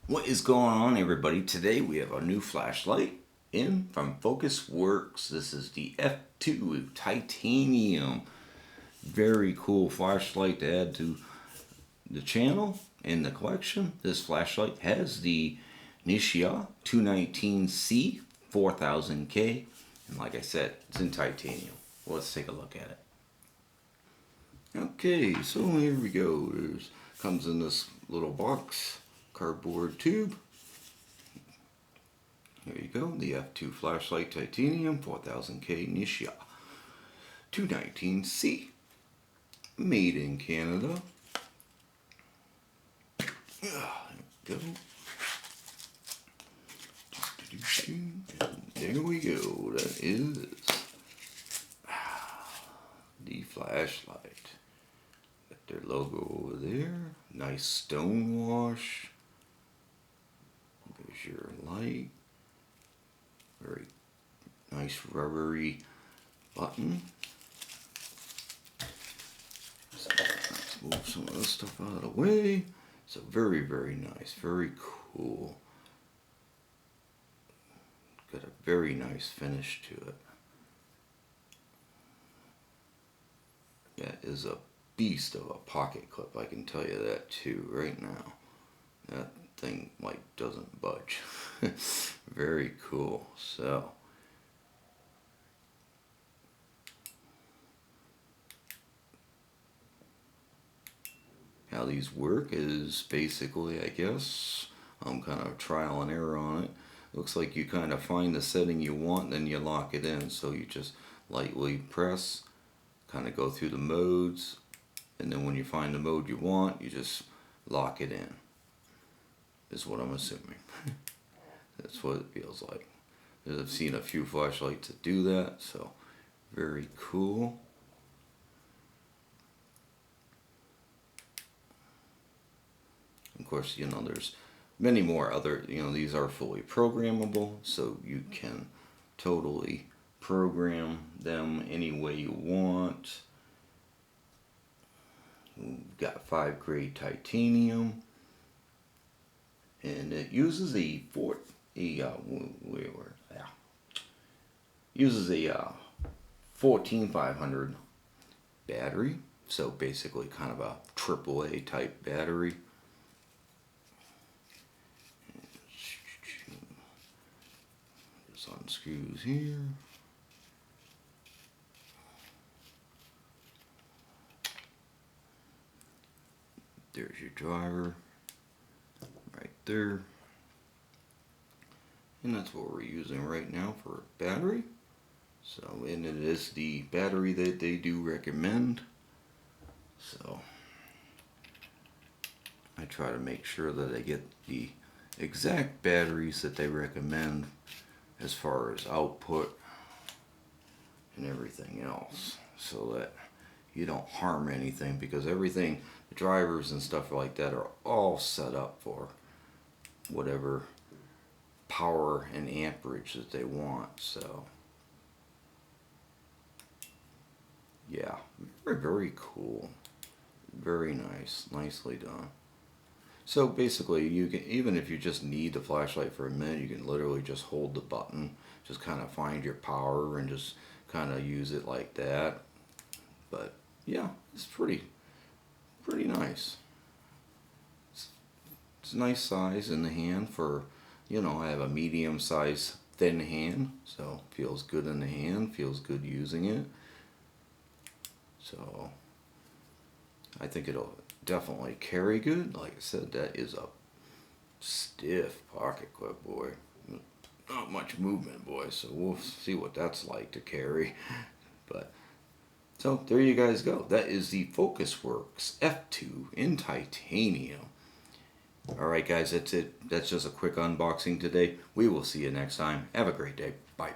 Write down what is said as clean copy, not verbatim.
What is going on, everybody? Today we have a new flashlight in from Focusworks. This is the F2 titanium. Very cool flashlight to add to the channel and the collection. This flashlight has the Nichia 219C 4000K, and like I said, it's in titanium. Let's take a look at it. Okay, so here we go. There's comes in this little box, cardboard tube. There you go, the F2 flashlight titanium 4000K Nichia 219C, made in Canada. There we go. There we go. That is the flashlight. Got their logo over there. Nice stone wash. There's your light. Very nice rubbery button. So let's move some of this stuff out of the way. So very, very nice. Very cool. Got a very nice finish to it. That is a beast of a pocket clip, I can tell you that too right now. That thing like doesn't budge. Very cool. So how these work is basically, I guess, kind of trial and error on it. Looks like you kind of find the setting you want, then you lock it in. So you just lightly press, kind of go through the modes, and then when you find the mode you want, you just lock it in, is what I'm assuming. That's what it feels like. I've seen a few flashlights that do that, so very cool. Of course, you know, there's many more other, you know, these are fully programmable, so you can totally program them any way you want. We've got 5 grade titanium, and it uses a 14500 battery, so basically kind of a AAA type battery. Just unscrews here. There's your driver right there, and that's what we're using right now for battery. So, and it is the battery that they do recommend. So I try to make sure that I get the exact batteries that they recommend as far as output and everything else, so that you don't harm anything, because everything, the drivers and stuff like that, are all set up for whatever power and amperage that they want. So yeah, very, very cool. Very nice. Nicely done. So basically, you can, even if you just need the flashlight for a minute, you can literally just hold the button, just kind of find your power and just kind of use it like that. But yeah, it's pretty nice. It's a nice size in the hand for, you know, I have a medium size thin hand, so feels good in the hand, feels good using it. So I think it'll definitely carry good. Like I said, that is a stiff pocket clip, boy. Not much movement, boy, so we'll see what that's like to carry. But so there you guys go. That is the Focusworks F2 in titanium. Alright guys, that's it. That's just a quick unboxing today. We will see you next time. Have a great day. Bye.